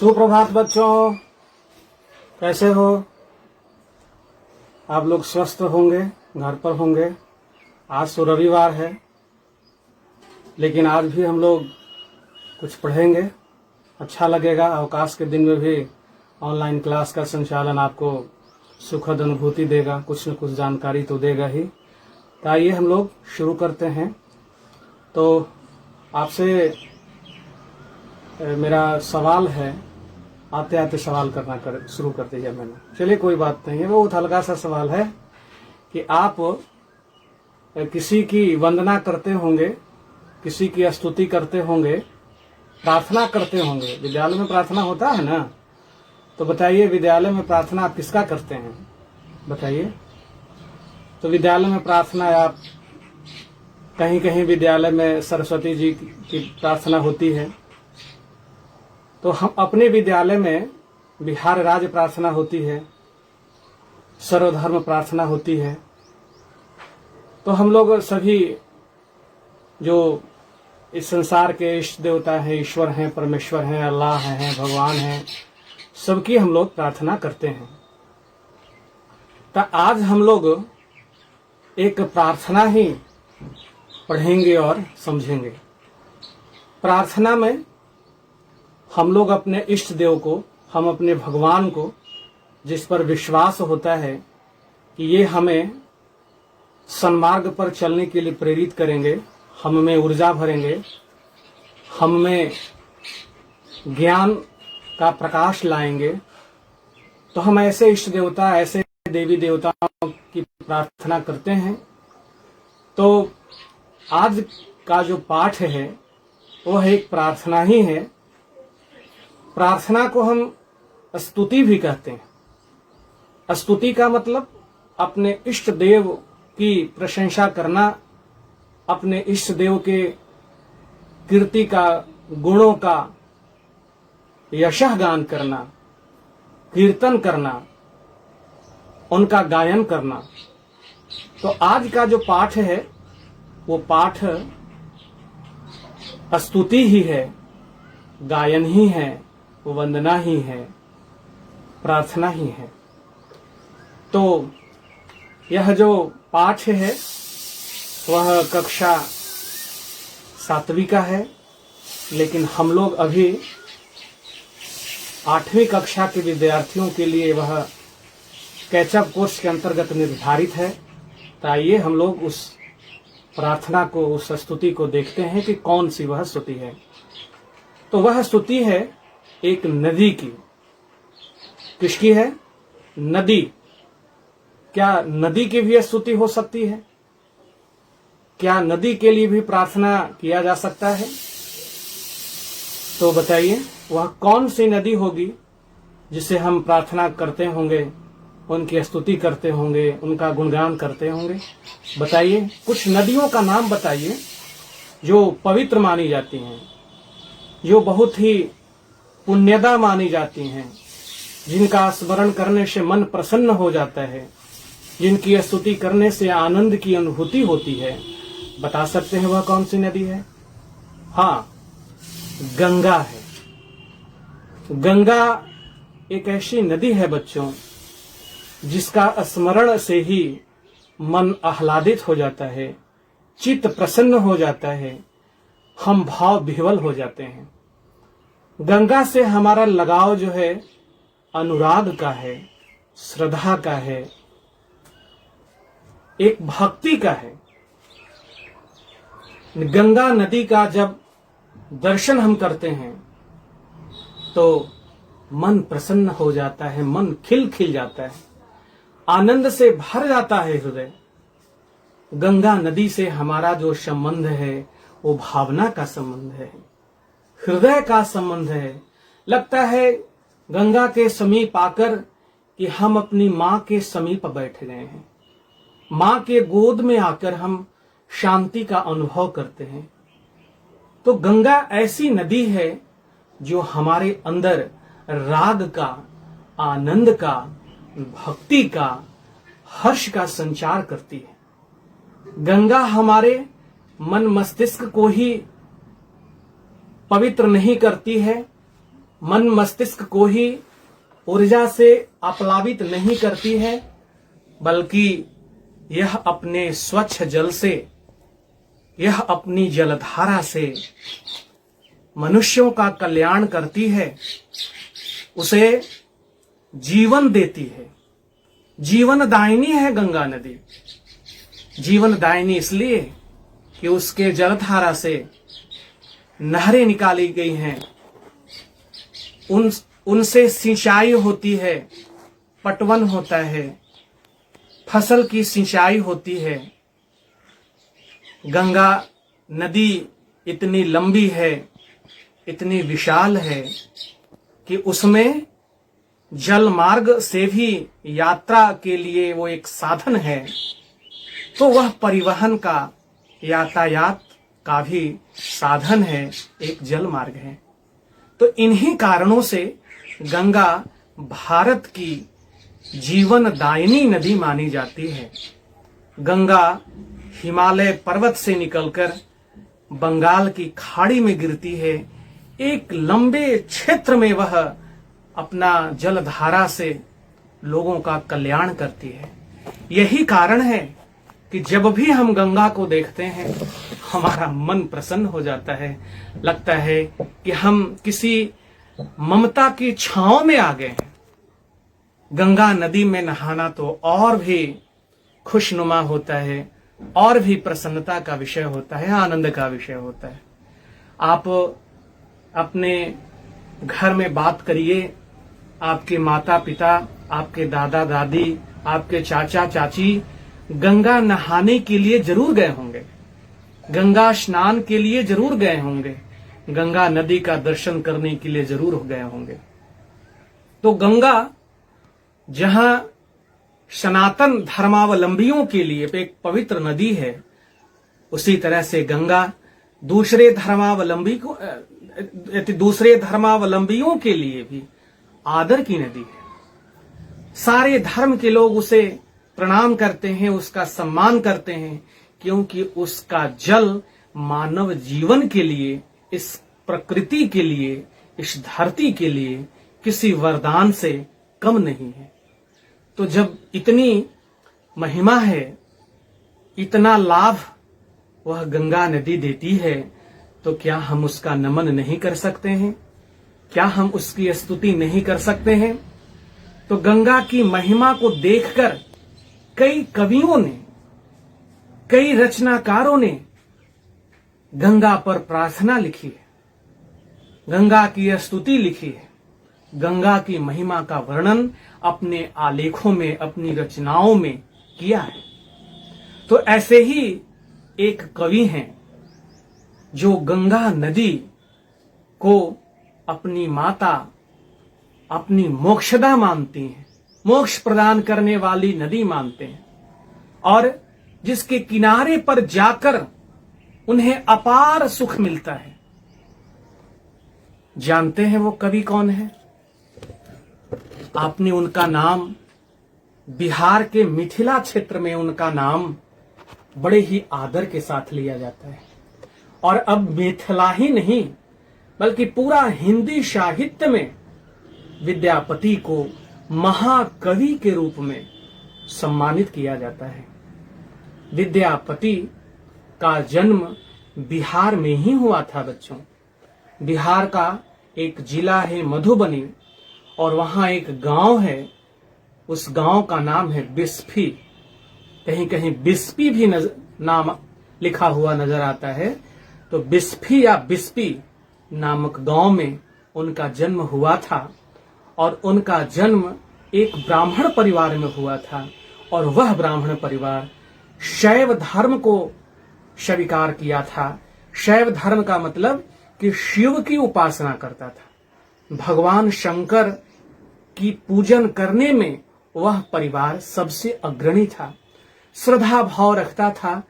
सुप्रभात बच्चों, कैसे हो? आप लोग स्वस्थ होंगे, घर पर होंगे। आज तो रविवार है, लेकिन आज भी हम लोग कुछ पढ़ेंगे। अच्छा लगेगा। अवकाश के दिन में भी ऑनलाइन क्लास का संचालन आपको सुखद अनुभूति देगा, कुछ न कुछ जानकारी तो देगा ही। तो आइए हम लोग शुरू करते हैं। तो आपसे मेरा सवाल है, आते आते सवाल करना शुरू कर दिया मैंने। चलिए कोई बात नहीं है, बहुत हल्का सा सवाल है कि आप किसी की वंदना करते होंगे, किसी की स्तुति करते होंगे, प्रार्थना करते होंगे। विद्यालय में प्रार्थना होता है ना, तो बताइए विद्यालय में प्रार्थना आप किसका करते हैं? बताइए। तो विद्यालय में प्रार्थना आप कहीं कहीं विद्यालय में सरस्वती जी की प्रार्थना होती है, तो हम अपने विद्यालय में बिहार राज्य प्रार्थना होती है, सर्वधर्म प्रार्थना होती है। तो हम लोग सभी जो इस संसार के इष्ट देवता हैं, ईश्वर हैं, परमेश्वर हैं, अल्लाह हैं, भगवान हैं, सबकी हम लोग प्रार्थना करते हैं। तो आज हम लोग एक प्रार्थना ही पढ़ेंगे और समझेंगे। प्रार्थना में हम लोग अपने इष्ट देव को, हम अपने भगवान को, जिस पर विश्वास होता है कि ये हमें सन्मार्ग पर चलने के लिए प्रेरित करेंगे, हम में ऊर्जा भरेंगे, हम में ज्ञान का प्रकाश लाएंगे, तो हम ऐसे इष्ट देवता, ऐसे देवी देवताओं की प्रार्थना करते हैं। तो आज का जो पाठ है वो एक प्रार्थना ही है। प्रार्थना को हम स्तुति भी कहते हैं। स्तुति का मतलब अपने इष्ट देव की प्रशंसा करना, अपने इष्ट देव के कीर्ति का, गुणों का यशः गान करना, कीर्तन करना, उनका गायन करना। तो आज का जो पाठ है वो पाठ स्तुति ही है, गायन ही है, वंदना ही है, प्रार्थना ही है। तो यह जो पाठ है वह कक्षा 7वीं का है, लेकिन हम लोग अभी 8वीं कक्षा के विद्यार्थियों के लिए वह कैचअप कोर्स के अंतर्गत निर्धारित है। तो आइए हम लोग उस प्रार्थना को, उस स्तुति को देखते हैं कि कौन सी वह स्तुति है। तो वह स्तुति है एक नदी की। किसकी है? नदी। क्या नदी की भी स्तुति हो सकती है? क्या नदी के लिए भी प्रार्थना किया जा सकता है? तो बताइए वह कौन सी नदी होगी जिसे हम प्रार्थना करते होंगे, उनकी स्तुति करते होंगे, उनका गुणगान करते होंगे? बताइए, कुछ नदियों का नाम बताइए जो पवित्र मानी जाती हैं, जो बहुत ही पुण्यदा मानी जाती हैं, जिनका स्मरण करने से मन प्रसन्न हो जाता है, जिनकी स्तुति करने से आनंद की अनुभूति होती है। बता सकते हैं वह कौन सी नदी है? हाँ, गंगा है। गंगा एक ऐसी नदी है बच्चों, जिसका स्मरण से ही मन आह्लादित हो जाता है, चित्त प्रसन्न हो जाता है, हम भाव विह्वल हो जाते हैं। गंगा से हमारा लगाव जो है अनुराग का है, श्रद्धा का है, एक भक्ति का है। गंगा नदी का जब दर्शन हम करते हैं तो मन प्रसन्न हो जाता है, मन खिल खिल जाता है, आनंद से भर जाता है हृदय। गंगा नदी से हमारा जो संबंध है वो भावना का संबंध है, हृदय का संबंध है। लगता है गंगा के समीप आकर कि हम अपनी माँ के समीप बैठ गए हैं, माँ के गोद में आकर हम शांति का अनुभव करते हैं। तो गंगा ऐसी नदी है जो हमारे अंदर राग का, आनंद का, भक्ति का, हर्ष का संचार करती है। गंगा हमारे मन मस्तिष्क को ही पवित्र नहीं करती है, मन मस्तिष्क को ही ऊर्जा से आप्लावित नहीं करती है, बल्कि यह अपने स्वच्छ जल से, यह अपनी जलधारा से मनुष्यों का कल्याण करती है, उसे जीवन देती है। जीवनदायिनी है गंगा नदी। जीवनदायिनी इसलिए कि उसके जलधारा से नहरें निकाली गई हैं, उनसे सिंचाई होती है, पटवन होता है, फसल की सिंचाई होती है। गंगा नदी इतनी लंबी है, इतनी विशाल है कि उसमें जल मार्ग से भी यात्रा के लिए वो एक साधन है, तो वह परिवहन का, यातायात का भी साधन है, एक जल मार्ग है। तो इन्हीं कारणों से गंगा भारत की जीवनदायिनी नदी मानी जाती है। गंगा हिमालय पर्वत से निकलकर बंगाल की खाड़ी में गिरती है। एक लंबे क्षेत्र में वह अपना जलधारा से लोगों का कल्याण करती है। यही कारण है कि जब भी हम गंगा को देखते हैं हमारा मन प्रसन्न हो जाता है। लगता है कि हम किसी ममता की छांव में आ गए हैं। गंगा नदी में नहाना तो और भी खुशनुमा होता है, और भी प्रसन्नता का विषय होता है, आनंद का विषय होता है। आप अपने घर में बात करिए, आपके माता पिता, आपके दादा दादी, आपके चाचा चाची गंगा नहाने के लिए जरूर गए होंगे, गंगा स्नान के लिए जरूर गए होंगे, गंगा नदी का दर्शन करने के लिए जरूर गए होंगे। तो गंगा जहां सनातन धर्मावलंबियों के लिए एक पवित्र नदी है, उसी तरह से गंगा दूसरे धर्मावलंबियों के लिए भी आदर की नदी है। सारे धर्म के लोग उसे प्रणाम करते हैं, उसका सम्मान करते हैं, क्योंकि उसका जल मानव जीवन के लिए, इस प्रकृति के लिए, इस धरती के लिए किसी वरदान से कम नहीं है। तो जब इतनी महिमा है, इतना लाभ वह गंगा नदी देती है, तो क्या हम उसका नमन नहीं कर सकते हैं? क्या हम उसकी स्तुति नहीं कर सकते हैं? तो गंगा की महिमा को देखकर कई कवियों ने, कई रचनाकारों ने गंगा पर प्रार्थना लिखी है, गंगा की स्तुति लिखी है, गंगा की महिमा का वर्णन अपने आलेखों में, अपनी रचनाओं में किया है। तो ऐसे ही एक कवि हैं जो गंगा नदी को अपनी माता, अपनी मोक्षदा मानती हैं, मोक्ष प्रदान करने वाली नदी मानते हैं, और जिसके किनारे पर जाकर उन्हें अपार सुख मिलता है। जानते हैं वो कवि कौन है? आपने उनका नाम, बिहार के मिथिला क्षेत्र में उनका नाम बड़े ही आदर के साथ लिया जाता है। और अब मिथिला ही नहीं, बल्कि पूरा हिंदी साहित्य में विद्यापति को महाकवि के रूप में सम्मानित किया जाता है। विद्यापति का जन्म बिहार में ही हुआ था बच्चों। बिहार का एक जिला है मधुबनी, और वहां एक गांव है, उस गांव का नाम है बिस्फी। कहीं कहीं बिस्पी भी नाम लिखा हुआ नजर आता है। तो बिस्फी या बिस्पी नामक गांव में उनका जन्म हुआ था, और उनका जन्म एक ब्राह्मण परिवार में हुआ था, और वह ब्राह्मण परिवार शैव धर्म को स्वीकार किया था। शैव धर्म का मतलब कि शिव की उपासना करता था, भगवान शंकर की पूजन करने में वह परिवार सबसे अग्रणी था। श्रद्धा भाव रखता था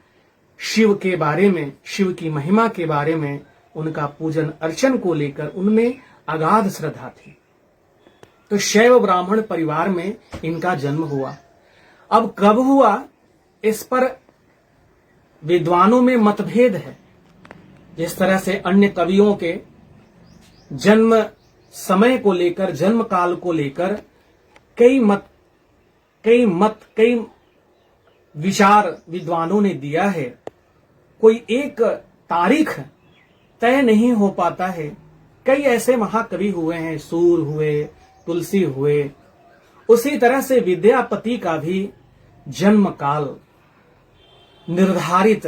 शिव के बारे में, शिव की महिमा के बारे में, उनका पूजन अर्चन को लेकर उनमें अगाध श्रद्धा थी। तो शैव ब्राह्मण परिवार में इनका जन्म हुआ। अब कब हुआ, इस पर विद्वानों में मतभेद है। जिस तरह से अन्य कवियों के जन्म समय को लेकर, जन्म काल को लेकर कई विचार विद्वानों ने दिया है। कोई एक तारीख तय नहीं हो पाता है। कई ऐसे महाकवि हुए हैं, सूर हुए, तुलसी हुए। उसी तरह से विद्यापति का भी जन्म काल निर्धारित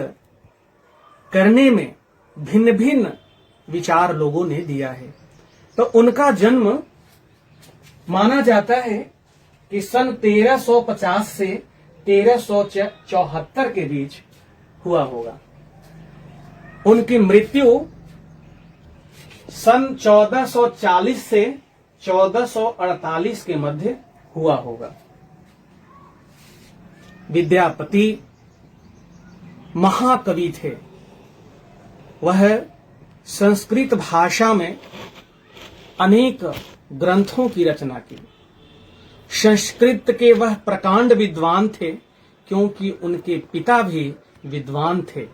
करने में भिन्न भिन्न विचार लोगों ने दिया है। तो उनका जन्म माना जाता है कि सन 1350 से 1374 के बीच हुआ होगा। उनकी मृत्यु सन 1440 से 1448 के मध्य हुआ होगा। विद्यापति महाकवि थे। वह संस्कृत भाषा में अनेक ग्रंथों की रचना की। संस्कृत के वह प्रकांड विद्वान थे, क्योंकि उनके पिता भी विद्वान थे।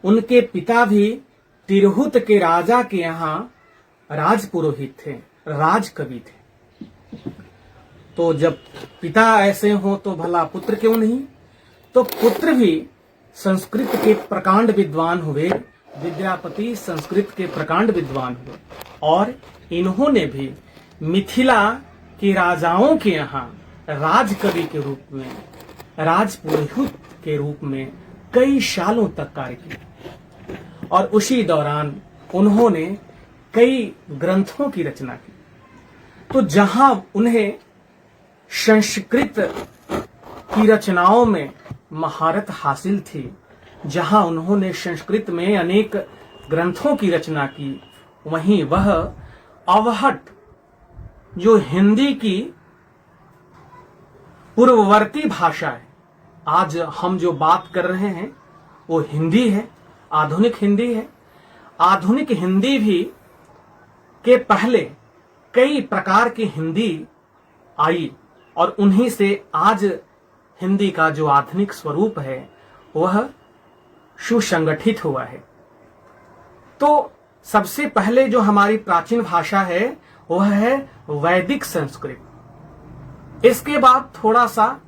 उनके पिता भी तिरहुत के राजा के यहाँ राजपुरोहित थे, राजकवि थे। तो जब पिता ऐसे हो तो भला पुत्र क्यों नहीं? तो पुत्र भी संस्कृत के प्रकांड विद्वान हुए। विद्यापति संस्कृत के प्रकांड विद्वान हुए और इन्होंने भी मिथिला के राजाओं के यहाँ राजकवि के रूप में, राजपुरोहित के रूप में कई सालों तक कार्य किया और उसी दौरान उन्होंने कई ग्रंथों की रचना की। तो जहां उन्हें संस्कृत की रचनाओं में महारत हासिल थी, जहां उन्होंने संस्कृत में अनेक ग्रंथों की रचना की, वहीं वह अवहट जो हिंदी की पूर्ववर्ती भाषा है, आज हम जो बात कर रहे हैं वो हिंदी है, आधुनिक हिंदी है। आधुनिक हिंदी भी के पहले कई प्रकार की हिंदी आई और उन्हीं से आज हिंदी का जो आधुनिक स्वरूप है वह सुसंगठित हुआ है। तो सबसे पहले जो हमारी प्राचीन भाषा है वह है वैदिक संस्कृत। इसके बाद थोड़ा सा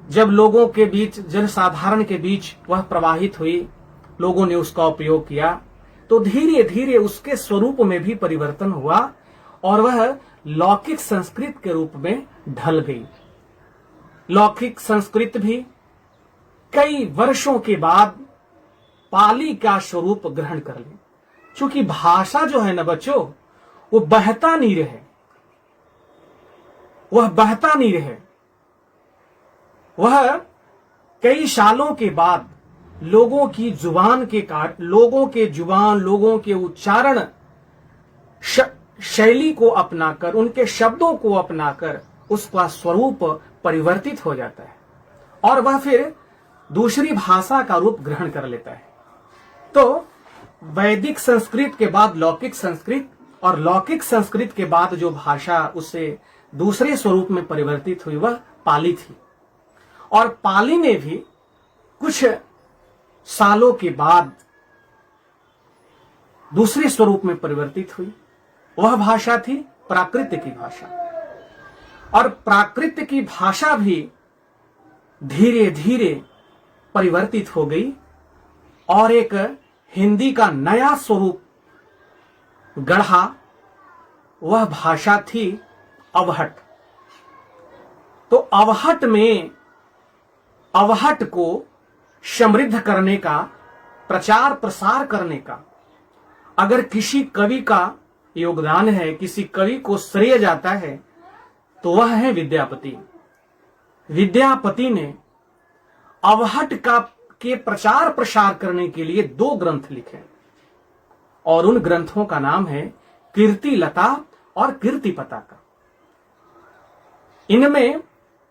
जब लोगों के बीच, जनसाधारण के बीच वह प्रवाहित हुई, लोगों ने उसका उपयोग किया, तो धीरे धीरे उसके स्वरूप में भी परिवर्तन हुआ और वह लौकिक संस्कृत के रूप में ढल गई। लौकिक संस्कृत भी कई वर्षों के बाद पाली का स्वरूप ग्रहण कर ली। क्योंकि भाषा जो है ना बच्चों, वो बहता नहीं रहे, वह बहता नहीं रहे। वह कई सालों के बाद लोगों की जुबान के लोगों के उच्चारण शैली को अपनाकर, उनके शब्दों को अपनाकर उसका स्वरूप परिवर्तित हो जाता है और वह फिर दूसरी भाषा का रूप ग्रहण कर लेता है। तो वैदिक संस्कृत के बाद लौकिक संस्कृत और लौकिक संस्कृत के बाद जो भाषा उससे दूसरे स्वरूप में परिवर्तित हुई वह पाली थी। और पाली ने भी कुछ सालों के बाद दूसरे स्वरूप में परिवर्तित हुई। वह भाषा थी प्राकृत की भाषा और प्राकृत की भाषा भी धीरे धीरे परिवर्तित हो गई और एक हिंदी का नया स्वरूप गढ़ा। वह भाषा थी अवहट। तो अवहट को समृद्ध करने का, प्रचार प्रसार करने का अगर किसी कवि का योगदान है, किसी कवि को श्रेय जाता है तो वह है विद्यापति। विद्यापति ने अवहट के प्रचार प्रसार करने के लिए 2 ग्रंथ लिखे और उन ग्रंथों का नाम है कीर्तिलता और कीर्तिपताका। इनमें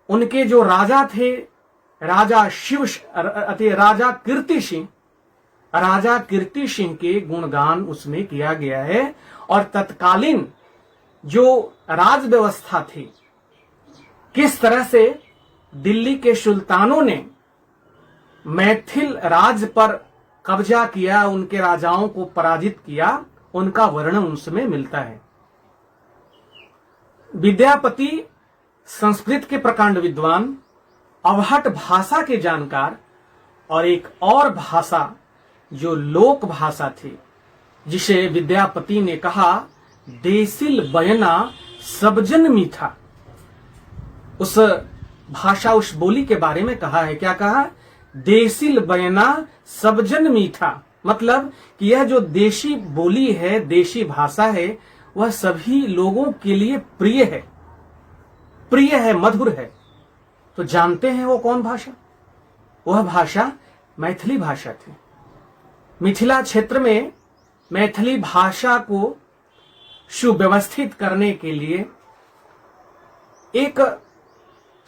उनके जो राजा थे, राजा कीर्ति सिंह के गुणगान उसमें किया गया है और तत्कालीन जो राज व्यवस्था थी, किस तरह से दिल्ली के सुल्तानों ने मैथिल राज पर कब्जा किया, उनके राजाओं को पराजित किया, उनका वर्णन उसमें मिलता है। विद्यापति संस्कृत के प्रकांड विद्वान, अवहट भाषा के जानकार और एक और भाषा जो लोक भाषा थी, जिसे विद्यापति ने कहा देसिल बयना सबजन मीठा, उस भाषा, उस बोली के बारे में कहा है। क्या कहा? देसिल बयना सबजन मीठा, मतलब कि यह जो देशी बोली है, देशी भाषा है, वह सभी लोगों के लिए प्रिय है, प्रिय है, मधुर है। तो जानते हैं वो कौन भाषा? वह भाषा मैथिली भाषा थी। मिथिला क्षेत्र में मैथिली भाषा को सुव्यवस्थित करने के लिए एक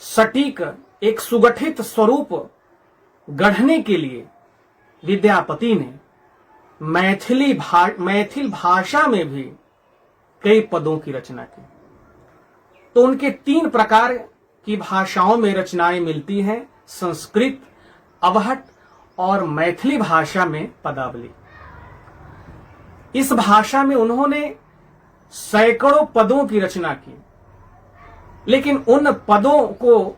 सटीक, एक सुगठित स्वरूप गढ़ने के लिए विद्यापति ने मैथिल भाषा में भी कई पदों की रचना की। तो उनके 3 प्रकार की भाषाओं में रचनाएं मिलती हैं, संस्कृत, अवहट और मैथिली भाषा में पदावली। इस भाषा में उन्होंने सैकड़ों पदों की रचना की, लेकिन उन पदों को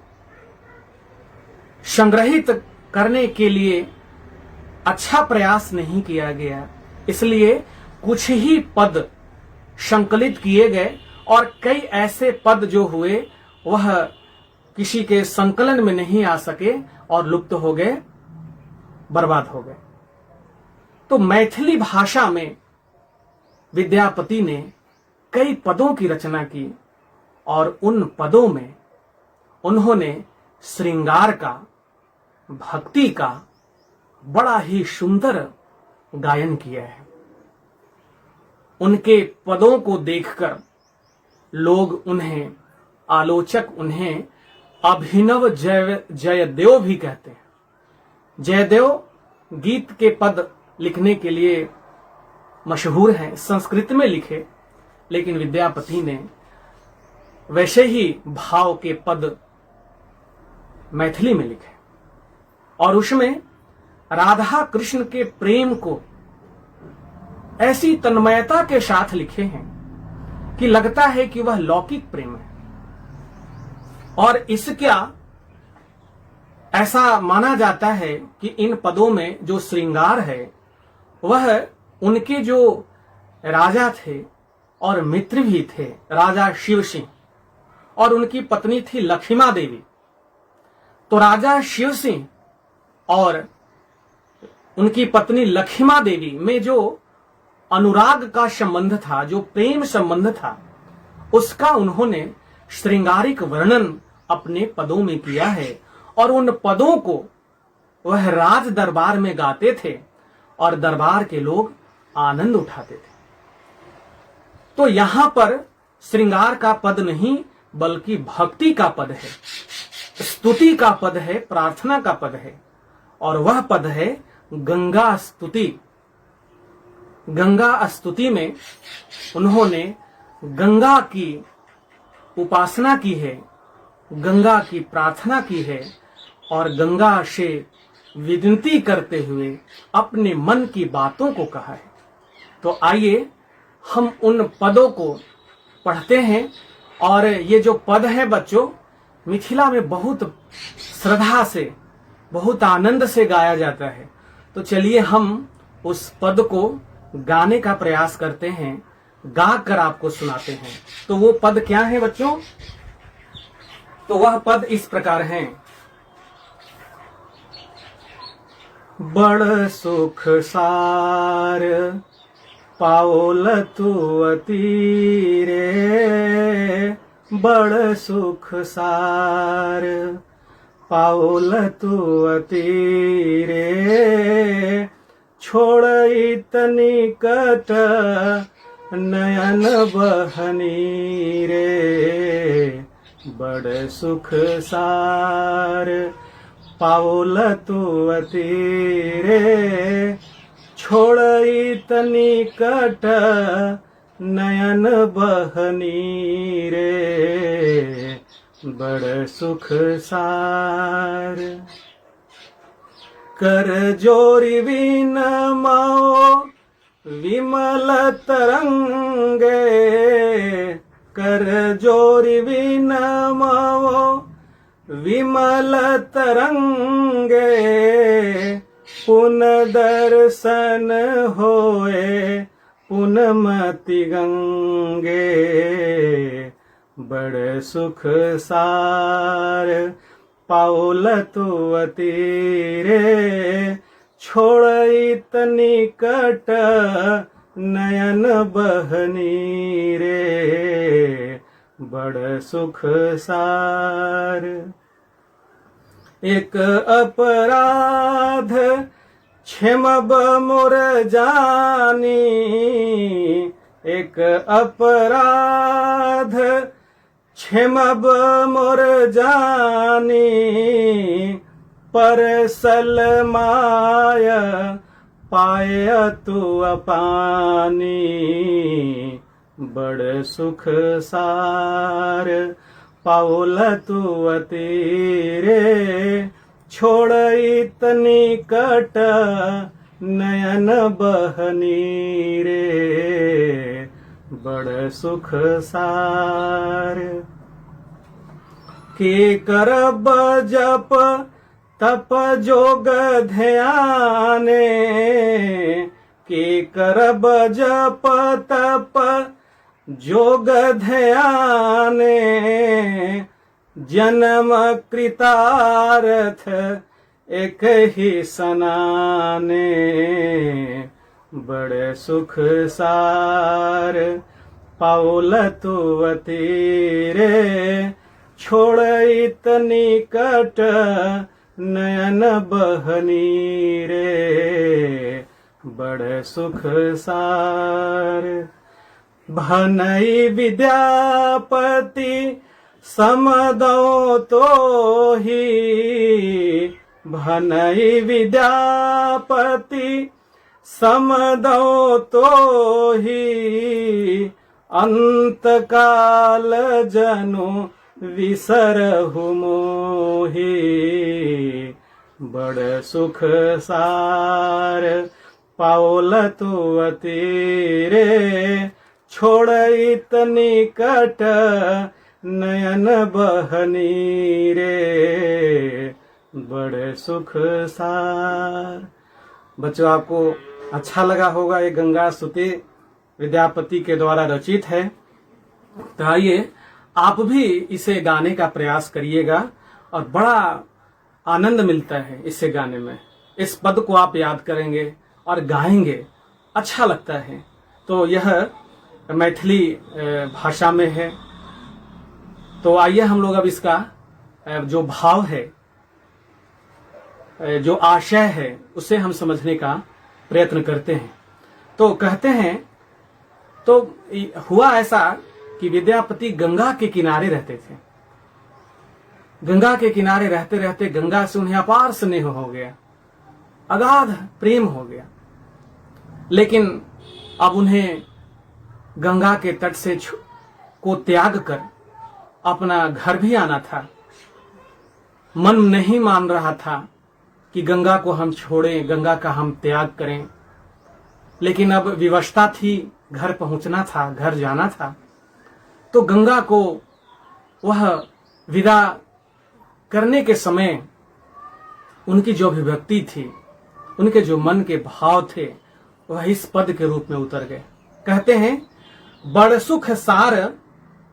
संग्रहित करने के लिए अच्छा प्रयास नहीं किया गया, इसलिए कुछ ही पद संकलित किए गए और कई ऐसे पद जो हुए वह किसी के संकलन में नहीं आ सके और लुप्त हो गए, बर्बाद हो गए। तो मैथिली भाषा में विद्यापति ने कई पदों की रचना की और उन पदों में उन्होंने श्रृंगार का, भक्ति का बड़ा ही सुंदर गायन किया है। उनके पदों को देखकर लोग उन्हें, आलोचक उन्हें अभिनव जयदेव भी कहते हैं। जयदेव गीत के पद लिखने के लिए मशहूर हैं, संस्कृत में लिखे, लेकिन विद्यापति ने वैसे ही भाव के पद मैथिली में लिखे और उसमें राधा कृष्ण के प्रेम को ऐसी तन्मयता के साथ लिखे हैं कि लगता है कि वह लौकिक प्रेम है। और इसका ऐसा माना जाता है कि इन पदों में जो श्रृंगार है वह उनके जो राजा थे और मित्र भी थे, राजा शिव सिंह और उनकी पत्नी थी लक्ष्मा देवी। तो राजा शिव सिंह और उनकी पत्नी लक्ष्मा देवी में जो अनुराग का संबंध था, जो प्रेम संबंध था, उसका उन्होंने श्रृंगारिक वर्णन अपने पदों में किया है और उन पदों को वह राज दरबार में गाते थे और दरबार के लोग आनंद उठाते थे। तो यहां पर श्रृंगार का पद नहीं बल्कि भक्ति का पद है, स्तुति का पद है, प्रार्थना का पद है और वह पद है गंगा स्तुति। गंगा स्तुति में उन्होंने गंगा की उपासना की है, गंगा की प्रार्थना की है और गंगा से विनती करते हुए अपने मन की बातों को कहा है। तो आइए हम उन पदों को पढ़ते हैं। और ये जो पद है बच्चों, मिथिला में बहुत श्रद्धा से, बहुत आनंद से गाया जाता है। तो चलिए हम उस पद को गाने का प्रयास करते हैं, गा कर आपको सुनाते हैं। तो वो पद क्या है बच्चों? तो वह पद इस प्रकार हैं। बड़ सुख सार पाओल तू अति रे, बड़ सुख सार पाओल तू अति रे, छोड़ई तनिकट नयन बहनी रे, बड़ सुख सार पाओल तू अति रे, छोड़ई तनिकट नयन बहनी रे, बड़ सुख सार। कर जोरी विनमाओ विमल तरंगे, कर जोरि विनमो विमल तरंगे, पुन दर्शन होए पुनमति गंगे। बड़ सुख सार पाउल तु अतीरे, छोड़इत निकट नयन बहनी रे। बड़ सुख सार एक अपराध क्षमब मोर जानी, एक अपराध क्षमब मोर जानी। परसल माय पाय तु अपानी, बड़ सुख सार पाउल तु अतीरे। छोड़इत निकट नयन बहनी रे। बड़ सुख सार के करब जप तप जोग ध्याने, के करब जप तप जोग ध्याने। जन्म कृतार्थ एक ही सनाने, बड़ सुख सार पाउल तु अतीरे। छोड़इत निकट नयन बहनी रे। बड़ सुख सार भनई विद्यापति समदौ तो ही, भनई विद्यापति समदौ तो ही। अंत काल जनु विसरहु मोहि, बड़ सुख सार पाउल तु अतीरे। छोड़इत निकट नयन बहनी रे। बड़ सुख सार। बच्चों, आपको अच्छा लगा होगा। ये गंगा स्तुति विद्यापति के द्वारा रचित है। तो आइए आप भी इसे गाने का प्रयास करिएगा और बड़ा आनंद मिलता है इसे गाने में। इस पद को आप याद करेंगे और गाएंगे, अच्छा लगता है। तो यह मैथिली भाषा में है। तो आइए हम लोग अब इसका जो भाव है, जो आशय है, उसे हम समझने का प्रयत्न करते हैं। तो कहते हैं, तो हुआ ऐसा कि विद्यापति गंगा के किनारे रहते थे। गंगा के किनारे रहते रहते गंगा से उन्हें अपार स्नेह हो गया, अगाध प्रेम हो गया। लेकिन अब उन्हें गंगा के तट से को त्याग कर अपना घर भी आना था। मन नहीं मान रहा था कि गंगा को हम छोड़ें, गंगा का हम त्याग करें। लेकिन अब विवशता थी, घर पहुंचना था, घर जाना था। तो गंगा को वह विदा करने के समय उनकी जो अभिव्यक्ति थी, उनके जो मन के भाव थे, वह इस पद के रूप में उतर गए। कहते हैं, बड़ सुख सार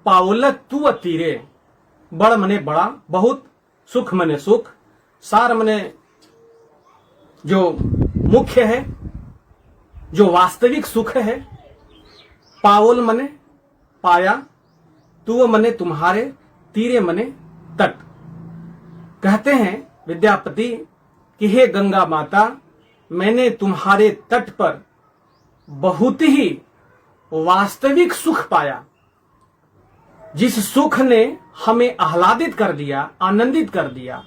पाउल तु अतीरे। बड़ मने बड़ा, बहुत, सुख मने सुख, सार मने जो मुख्य है, जो वास्तविक सुख है। पाउल मने पाया, तु मने तुम्हारे, तीरे मने तट। कहते हैं विद्यापति कि हे गंगा माता, मैंने तुम्हारे तट पर बहुत ही वास्तविक सुख पाया। जिस सुख ने हमें आह्लादित कर दिया, आनंदित कर दिया,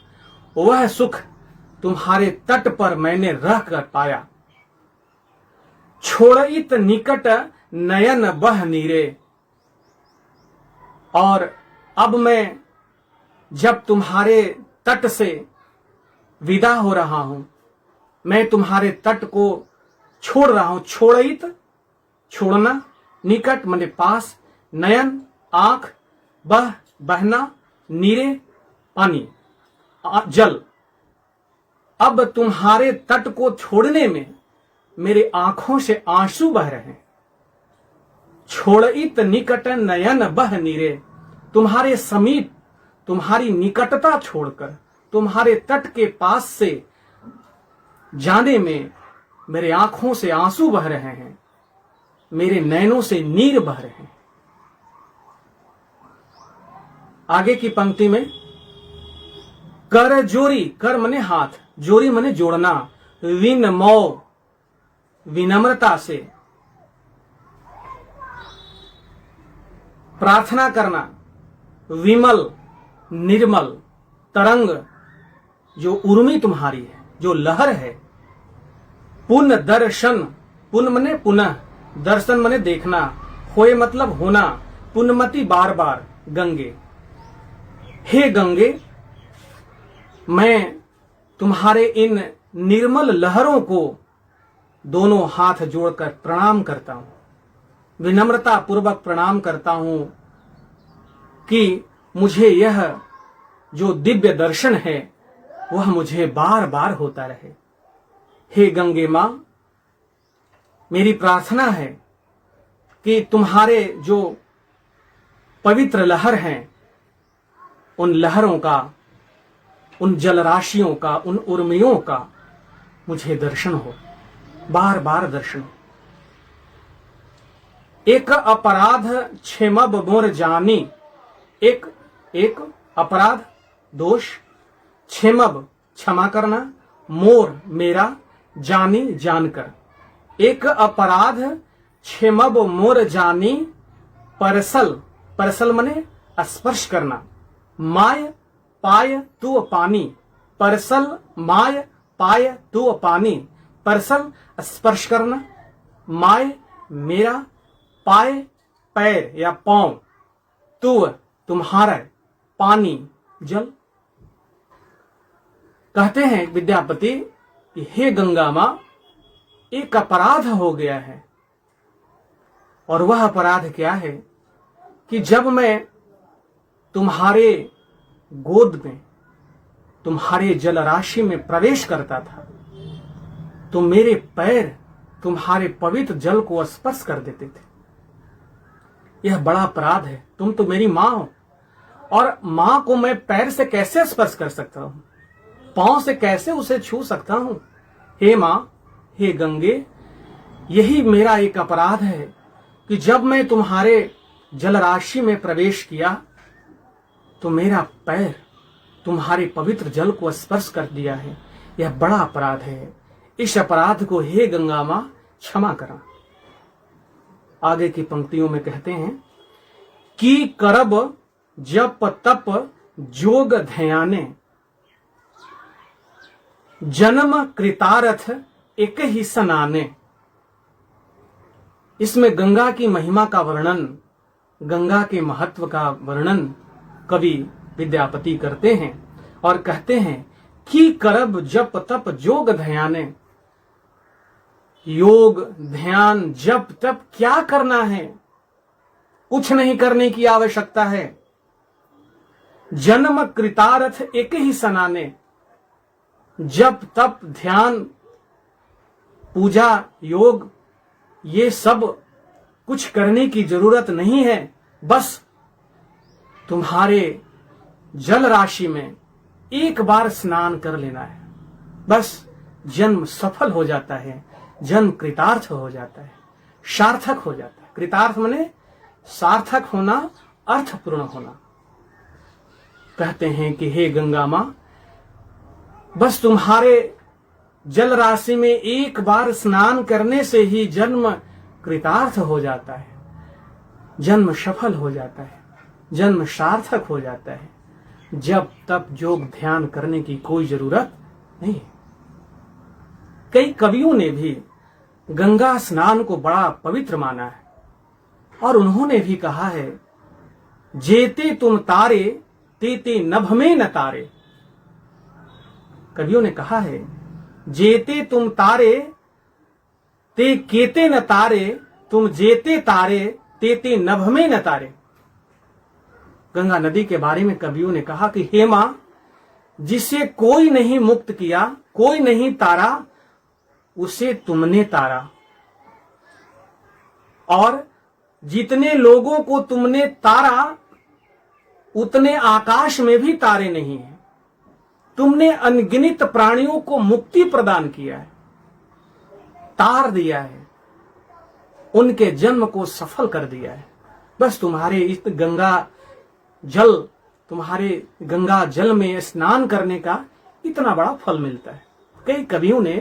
वह सुख तुम्हारे तट पर मैंने रहकर पाया। छोड़इत निकट नयन बह नीरे। और अब मैं जब तुम्हारे तट से विदा हो रहा हूं, मैं तुम्हारे तट को छोड़ रहा हूं। छोड़इत, छोड़ना, निकट माने पास, नयन आंख, बहना, नीरे, पानी, जल। अब तुम्हारे तट को छोड़ने में मेरे आंखों से आंसू बह रहे हैं। छोड़ित निकट नयन बह नीरे, तुम्हारे समीप, तुम्हारी निकटता छोड़कर तुम्हारे तट के पास से जाने में मेरे आंखों से आंसू बह रहे हैं, मेरे नैनों से नीर बह रहे हैं। आगे की पंक्ति में कर जोरी, कर मने हाथ, जोरी मने जोड़ना, विनमो विनम्रता से प्रार्थना करना, विमल निर्मल, तरंग जो उर्मी तुम्हारी है, जो लहर है, पुन दर्शन, पुन मने पुनः, दर्शन मने देखना, होए मतलब होना, पुनमति बार बार, गंगे। हे गंगे, मैं तुम्हारे इन निर्मल लहरों को दोनों हाथ जोड़कर प्रणाम करता हूं, विनम्रता पूर्वक प्रणाम करता हूं कि मुझे यह जो दिव्य दर्शन है वह मुझे बार बार होता रहे। हे गंगे मां, मेरी प्रार्थना है कि तुम्हारे जो पवित्र लहर हैं, उन लहरों का, उन जलराशियों का, उन उर्मियों का मुझे दर्शन हो, बार बार दर्शन हो। एक अपराध क्षेमब मोर जानी, एक अपराध दोष, क्षेमब क्षमा करना, मोर मेरा, जानी जानकर। एक अपराध क्षेमब मोर जानी, परसल, परसल मने स्पर्श करना, माय पाय तू पानी, परसल माय पाय तू पानी, परसल स्पर्श करना, माय मेरा, पाय पैर या पांव, तू तुम्हारा, पानी जल। कहते हैं विद्यापति कि हे गंगा मां, एक अपराध हो गया है, और वह अपराध क्या है कि जब मैं तुम्हारे गोद में, तुम्हारे जलराशि में प्रवेश करता था तो मेरे पैर तुम्हारे पवित्र जल को स्पर्श कर देते थे। यह बड़ा अपराध है। तुम तो मेरी मां हो, और मां को मैं पैर से कैसे स्पर्श कर सकता हूं, पांव से कैसे उसे छू सकता हूं। हे मां, हे गंगे, यही मेरा एक अपराध है कि जब मैं तुम्हारे जलराशि में प्रवेश किया तो मेरा पैर तुम्हारे पवित्र जल को स्पर्श कर दिया है। यह बड़ा अपराध है। इस अपराध को हे गंगा मां क्षमा करना। आगे की पंक्तियों में कहते हैं कि करब जप तप जोग ध्याने, जन्म कृतार्थ एक ही सनाने। इसमें गंगा की महिमा का वर्णन, गंगा के महत्व का वर्णन कवि विद्यापति करते हैं और कहते हैं कि करब जप तप जोग ध्याने। योग ध्यान जप तप क्या करना है, कुछ नहीं करने की आवश्यकता है। जन्म कृतार्थ एक ही सनाने, जप तप ध्यान पूजा योग ये सब कुछ करने की जरूरत नहीं है। बस तुम्हारे जल राशि में एक बार स्नान कर लेना है, बस जन्म सफल हो जाता है, जन्म कृतार्थ हो जाता है, सार्थक हो जाता है। कृतार्थ माने सार्थक होना, अर्थपूर्ण होना। कहते हैं कि हे गंगा मां, बस तुम्हारे जल राशि में एक बार स्नान करने से ही जन्म कृतार्थ हो जाता है, जन्म सफल हो जाता है, जन्म सार्थक हो जाता है। जब तब योग ध्यान करने की कोई जरूरत नहीं। कई कवियों ने भी गंगा स्नान को बड़ा पवित्र माना है और उन्होंने भी कहा है, जेते तुम तारे तेते नभ में न तारे। कवियों ने कहा है, जेते तुम तारे ते केते न तारे, तुम जेते तारे तेते नभ में न तारे। गंगा नदी के बारे में कवियों ने कहा कि हे मां, जिसे कोई नहीं मुक्त किया, कोई नहीं तारा, उसे तुमने तारा, और जितने लोगों को तुमने तारा उतने आकाश में भी तारे नहीं हैं। तुमने अनगिनत प्राणियों को मुक्ति प्रदान किया है, तार दिया है, उनके जन्म को सफल कर दिया है। बस तुम्हारे इस तुम्हारे गंगा जल में स्नान करने का इतना बड़ा फल मिलता है। कई कवियों ने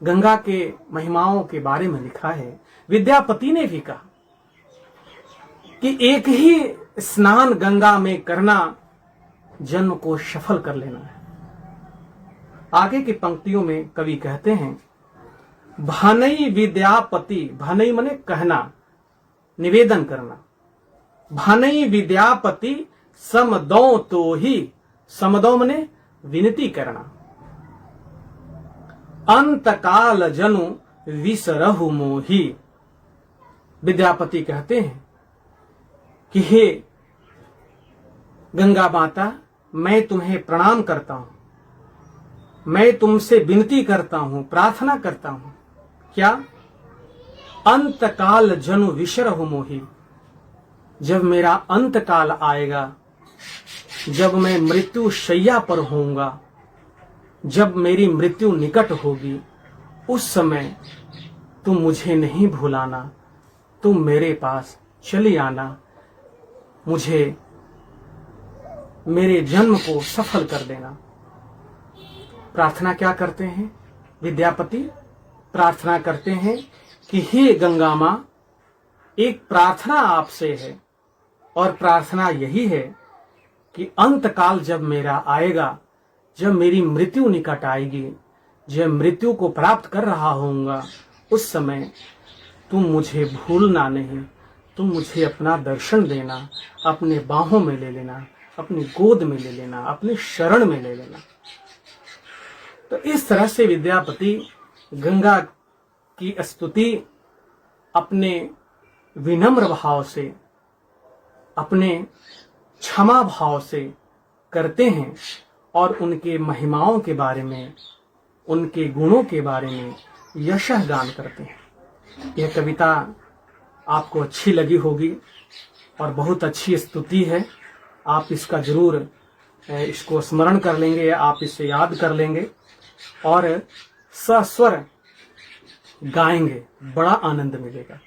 गंगा के महिमाओं के बारे में लिखा है। विद्यापति ने भी कहा कि एक ही स्नान गंगा में करना जन्म को सफल कर लेना है। आगे की पंक्तियों में कवि कहते हैं, भानई विद्यापति, भानई मने कहना, निवेदन करना, भानई विद्यापति समदौ तो ही, समदौ मने विनती करना, अंतकाल जनु विसरहु मोही। विद्यापति कहते हैं कि हे गंगा माता, मैं तुम्हें प्रणाम करता हूं, मैं तुमसे विनती करता हूं, प्रार्थना करता हूं। क्या? अंतकाल जनु विसरहु मोही। जब मेरा अंतकाल आएगा, जब मैं मृत्यु शैया पर होऊंगा, जब मेरी मृत्यु निकट होगी, उस समय तुम मुझे नहीं भुलाना, तुम मेरे पास चली आना, मुझे मेरे जन्म को सफल कर देना। प्रार्थना क्या करते हैं विद्यापति? प्रार्थना करते हैं कि हे गंगा मां, एक प्रार्थना आपसे है, और प्रार्थना यही है कि अंतकाल जब मेरा आएगा, जब मेरी मृत्यु निकट आएगी, जब मृत्यु को प्राप्त कर रहा होऊंगा, उस समय तुम मुझे भूलना नहीं, तुम मुझे अपना दर्शन देना, अपने बाहों में ले लेना, अपनी गोद में ले लेना, अपने शरण में ले लेना। तो इस तरह से विद्यापति गंगा की स्तुति अपने विनम्र भाव से, अपने क्षमा भाव से करते हैं, और उनके महिमाओं के बारे में, उनके गुणों के बारे में यशः गान करते हैं। यह कविता आपको अच्छी लगी होगी और बहुत अच्छी स्तुति है। आप इसका जरूर इसको स्मरण कर लेंगे, आप इसे याद कर लेंगे और सस्वर गाएंगे, बड़ा आनंद मिलेगा।